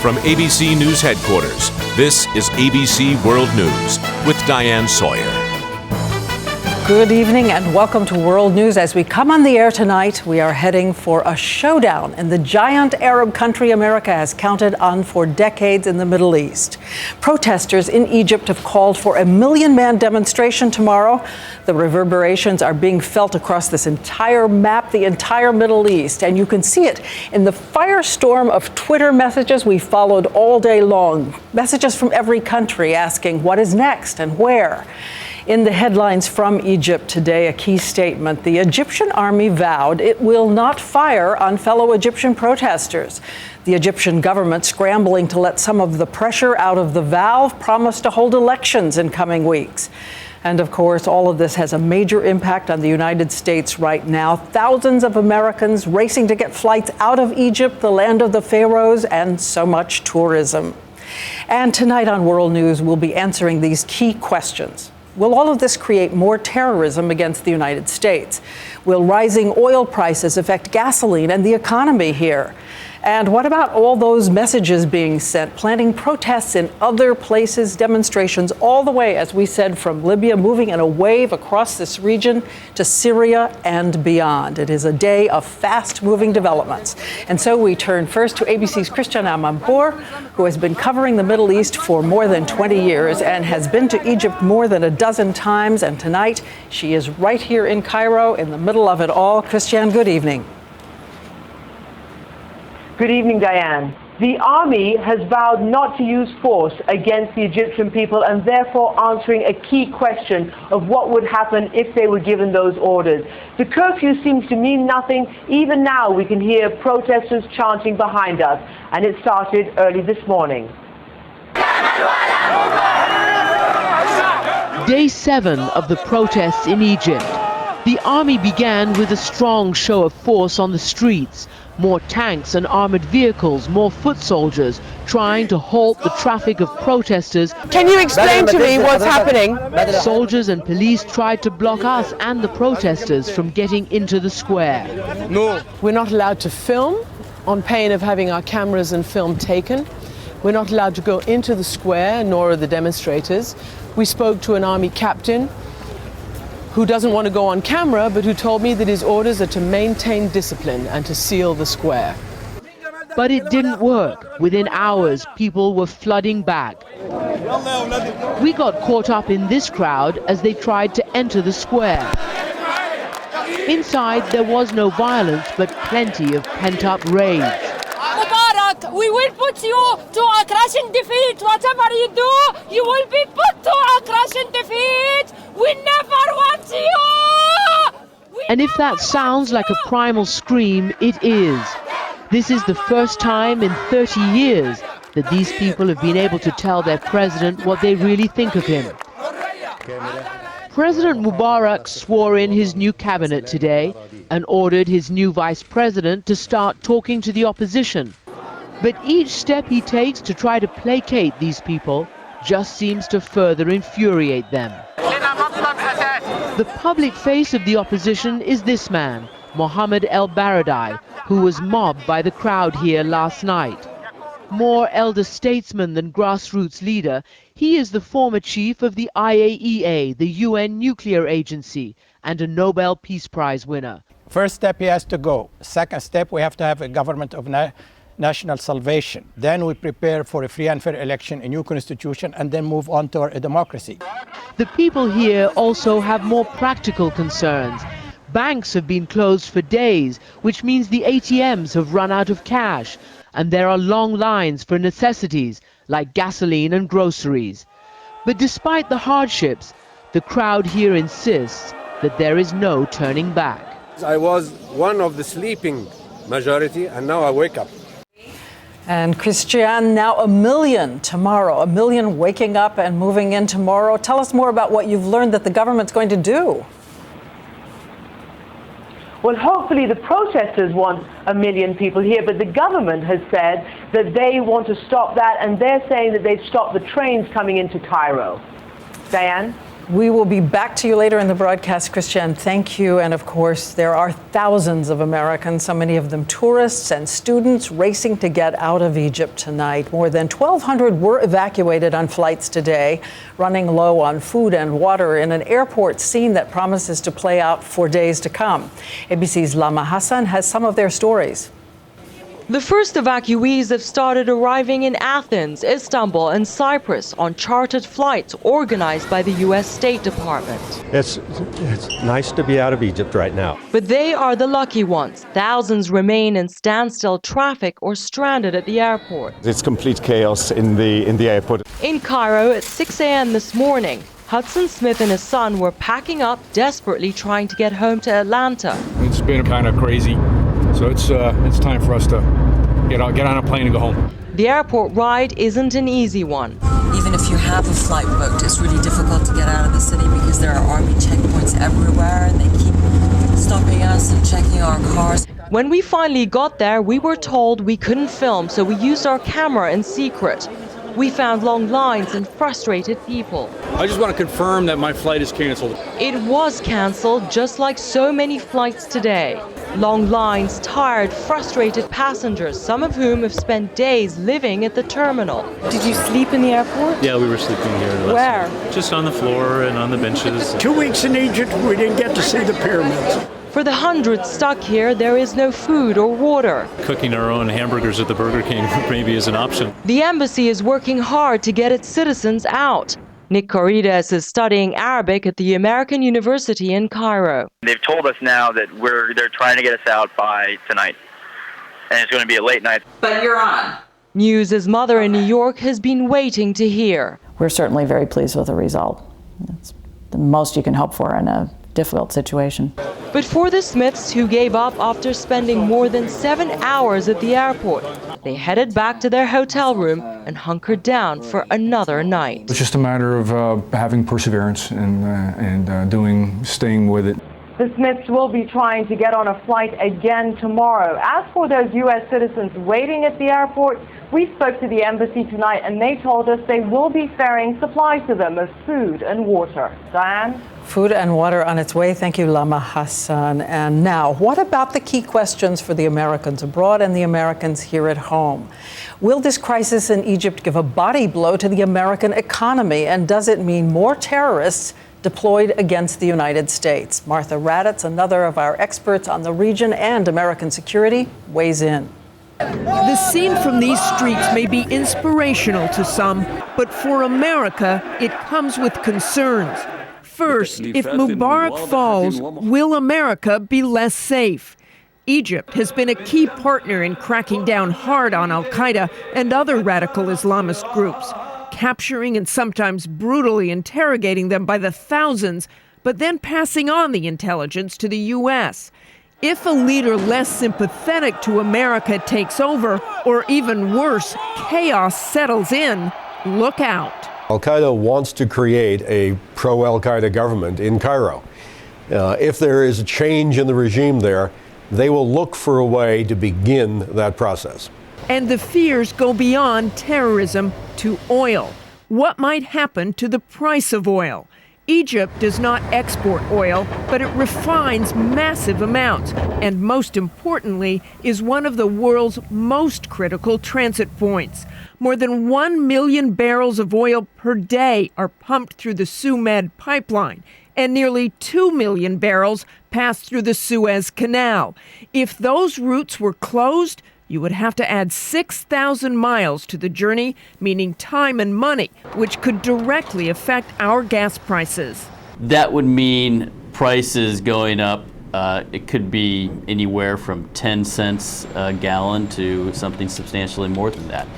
From ABC News headquarters, this is ABC World News with Diane Sawyer. Good evening and welcome to World News. As we come on the air tonight, we are heading for a showdown in the giant Arab country America has counted on for decades in the Middle East. Protesters in Egypt have called for a million-man demonstration tomorrow. The reverberations are being felt across this entire map, the entire Middle East, and you can see it in the firestorm of Twitter messages we followed all day long. Messages from every country asking what is next and where. In the headlines from Egypt today, a key statement. The Egyptian army vowed it will not fire on fellow Egyptian protesters. The Egyptian government, scrambling to let some of the pressure out of the vow, promised to hold elections in coming weeks. And of course, all of this has a major impact on the United States right now. Thousands of Americans racing to get flights out of Egypt, the land of the pharaohs, and so much tourism. And tonight on World News, we'll be answering these key questions. Will all of this create more terrorism against the United States? Will rising oil prices affect gasoline and the economy here? And what about all those messages being sent, planting protests in other places, demonstrations all the way, as we said, from Libya, moving in a wave across this region to Syria and beyond? It is a day of fast-moving developments. And so we turn first to ABC's Christiane Amanpour, who has been covering the Middle East for more than 20 years and has been to Egypt more than a dozen times. And tonight, she is right here in Cairo in the middle of it all. Christiane, good evening. Good evening, Diane. The army has vowed not to use force against the Egyptian people and therefore answering a key question of what would happen if they were given those orders. The curfew seems to mean nothing. Even now we can hear protesters chanting behind us, and it started early this morning. Day 7 of the protests in Egypt. The army began with a strong show of force on the streets. More tanks and armored vehicles, more foot soldiers trying to halt the traffic of protesters. Can you explain to me what's happening? Soldiers and police tried to block us and the protesters from getting into the square. No. We're not allowed to film on pain of having our cameras and film taken. We're not allowed to go into the square, nor are the demonstrators. We spoke to an army captain who doesn't want to go on camera, but who told me that his orders are to maintain discipline and to seal the square. But it didn't work. Within hours, people were flooding back. We got caught up in this crowd as they tried to enter the square. Inside, there was no violence, but plenty of pent-up rage. Mubarak, we will put you to a crushing defeat. Whatever you do, you will be put to a crushing defeat. We never want you! And if that sounds like a primal scream, it is. This is the first time in 30 years that these people have been able to tell their president what they really think of him. President Mubarak swore in his new cabinet today and ordered his new vice president to start talking to the opposition. But each step he takes to try to placate these people just seems to further infuriate them. The public face of the opposition is this man, Mohammed El-Baradei, who was mobbed by the crowd here last night. More elder statesman than grassroots leader, he is the former chief of the IAEA, the UN nuclear agency, and a Nobel Peace Prize winner. First step, he has to go. Second step, we have to have a government of national salvation. Then we prepare for a free and fair election, a new constitution, and then move on to a democracy. The people here also have more practical concerns. Banks have been closed for days, which means the ATMs have run out of cash, and there are long lines for necessities like gasoline and groceries. But despite the hardships, the crowd here insists that there is no turning back. I was one of the sleeping majority, and now I wake up. And Christiane, now a million tomorrow, a million waking up and moving in tomorrow. Tell us more about what you've learned that the government's going to do. Well, hopefully the protesters want a million people here, but the government has said that they want to stop that, and they're saying that they've stopped the trains coming into Cairo. Diane? We will be back to you later in the broadcast, Christian. Thank you. And of course, there are thousands of Americans, so many of them tourists and students, racing to get out of Egypt tonight. More than 1,200 were evacuated on flights today, running low on food and water in an airport scene that promises to play out for days to come. ABC's Lama Hassan has some of their stories. The first evacuees have started arriving in Athens, Istanbul, and Cyprus on chartered flights organized by the U.S. State Department. It's nice to be out of Egypt right now. But they are the lucky ones. Thousands remain in standstill traffic or stranded at the airport. It's complete chaos in the airport. In Cairo at 6 a.m. this morning, Hudson Smith and his son were packing up, desperately trying to get home to Atlanta. It's been kind of crazy. So it's time for us to get on a plane and go home. The airport ride isn't an easy one. Even if you have a flight booked, it's really difficult to get out of the city because there are army checkpoints everywhere and they keep stopping us and checking our cars. When we finally got there, we were told we couldn't film, so we used our camera in secret. We found long lines and frustrated people. I just want to confirm that my flight is canceled. It was canceled, just like so many flights today. Long lines, tired, frustrated passengers, some of whom have spent days living at the terminal. Did you sleep in the airport? Yeah, we were sleeping here. Where? Just on the floor and on the benches. 2 weeks in Egypt, we didn't get to see the pyramids. For the hundreds stuck here, there is no food or water. Cooking our own hamburgers at the Burger King maybe is an option. The embassy is working hard to get its citizens out. Nick Corrides is studying Arabic at the American University in Cairo. They've told us now that they're trying to get us out by tonight, and it's going to be a late night. But you're on. News his mother in New York has been waiting to hear. We're certainly very pleased with the result. It's the most you can hope for in a difficult situation. But for the Smiths, who gave up after spending more than 7 hours at the airport, they headed back to their hotel room and hunkered down for another night. It's just a matter of having perseverance and staying with it. The Smiths will be trying to get on a flight again tomorrow. As for those U.S. citizens waiting at the airport, we spoke to the embassy tonight and they told us they will be ferrying supplies to them of food and water. Diane? Food and water on its way. Thank you, Lama Hassan. And now, what about the key questions for the Americans abroad and the Americans here at home? Will this crisis in Egypt give a body blow to the American economy? And does it mean more terrorists deployed against the United States? Martha Raddatz, another of our experts on the region and American security, weighs in. The scene from these streets may be inspirational to some, but for America, it comes with concerns. First, if Mubarak falls, will America be less safe? Egypt has been a key partner in cracking down hard on al-Qaeda and other radical Islamist groups, capturing and sometimes brutally interrogating them by the thousands, but then passing on the intelligence to the U.S. If a leader less sympathetic to America takes over, or even worse, chaos settles in, look out. Al-Qaeda wants to create a pro-Al-Qaeda government in Cairo. If there is a change in the regime there, they will look for a way to begin that process. And the fears go beyond terrorism to oil. What might happen to the price of oil? Egypt does not export oil, but it refines massive amounts, and most importantly, is one of the world's most critical transit points. More than 1 million barrels of oil per day are pumped through the Suez pipeline, and nearly 2 million barrels pass through the Suez Canal. If those routes were closed, you would have to add 6,000 miles to the journey, meaning time and money, which could directly affect our gas prices. That would mean prices going up. It could be anywhere from 10 cents a gallon to something substantially more than that.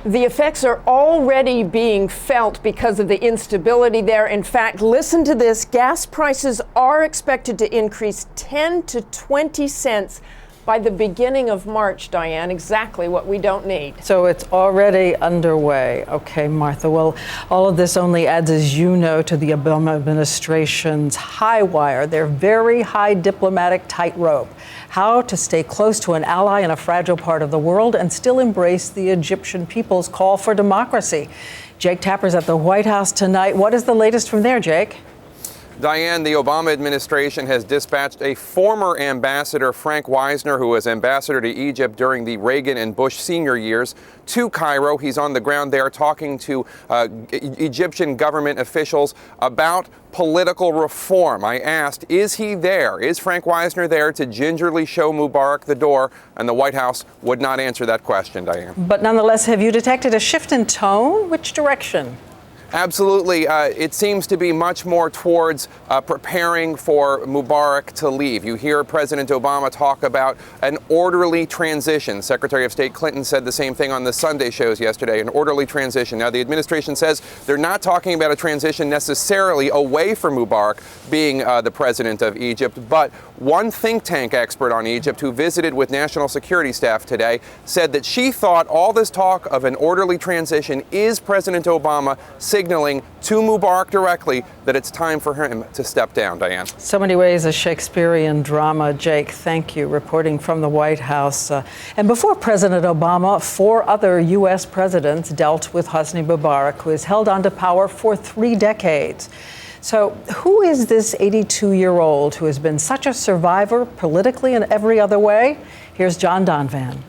The effects are already being felt because of the instability there. In fact, listen to this. Gas prices are expected to increase 10 to 20 cents by the beginning of March, Diane, exactly what we don't need. So it's already underway. Okay, Martha. Well, all of this only adds, as you know, to the Obama administration's high wire, their very high diplomatic tightrope. How to stay close to an ally in a fragile part of the world and still embrace the Egyptian people's call for democracy. Jake Tapper's at the White House tonight. What is the latest from there, Jake? Diane, the Obama administration has dispatched a former ambassador, Frank Wisner, who was ambassador to Egypt during the Reagan and Bush senior years, to Cairo. He's on the ground there talking to Egyptian government officials about political reform. I asked, is he there? Is Frank Wisner there to gingerly show Mubarak the door? And the White House would not answer that question, Diane. But nonetheless, have you detected a shift in tone? Which direction? Absolutely. It seems to be much more towards preparing for Mubarak to leave. You hear President Obama talk about an orderly transition. Secretary of State Clinton said the same thing on the Sunday shows yesterday, an orderly transition. Now, the administration says they're not talking about a transition necessarily away from Mubarak being the president of Egypt, but one think tank expert on Egypt who visited with national security staff today said that she thought all this talk of an orderly transition is President Obama signaling to Mubarak directly that it's time for him to step down, Diane. So many ways a Shakespearean drama. Jake, thank you, reporting from the White House. And before President Obama, 4 other U.S. presidents dealt with Hosni Mubarak, who has held on to power for 3 decades. So who is this 82-year-old who has been such a survivor politically and every other way? Here's John Donvan.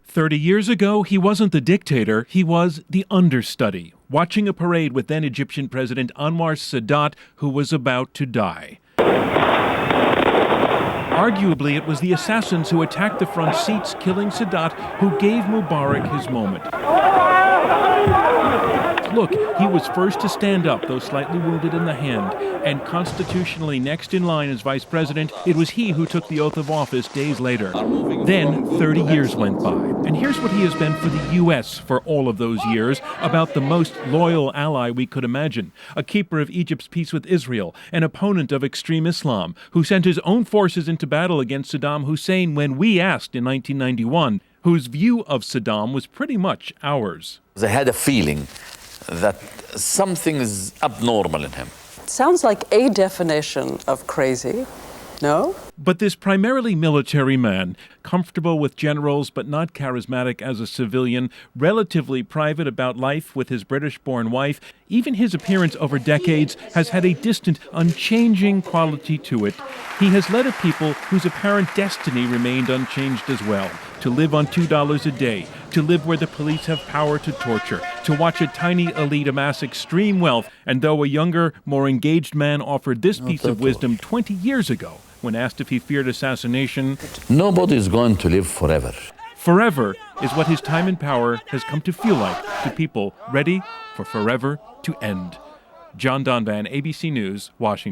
30 years ago, he wasn't the dictator, he was the understudy, watching a parade with then Egyptian President Anwar Sadat, who was about to die. Arguably, it was the assassins who attacked the front seats, killing Sadat, who gave Mubarak his moment. Look, he was first to stand up, though slightly wounded in the hand, and constitutionally next in line as vice president, it was he who took the oath of office days later. Then 30 years went by, and here's what he has been for the U.S. for all of those years, about the most loyal ally we could imagine, a keeper of Egypt's peace with Israel, an opponent of extreme Islam, who sent his own forces into battle against Saddam Hussein when we asked in 1991, whose view of Saddam was pretty much ours. I had a feeling that something is abnormal in him. Sounds like a definition of crazy, no? But this primarily military man, comfortable with generals but not charismatic as a civilian, relatively private about life with his British-born wife, even his appearance over decades has had a distant, unchanging quality to it. He has led a people whose apparent destiny remained unchanged as well, to live on $2 a day, to live where the police have power to torture, to watch a tiny elite amass extreme wealth, and though a younger, more engaged man offered this piece of wisdom 20 years ago, when asked if he feared assassination, nobody is going to live forever. Forever is what his time in power has come to feel like to people ready for forever to end. John Donvan, ABC News, Washington.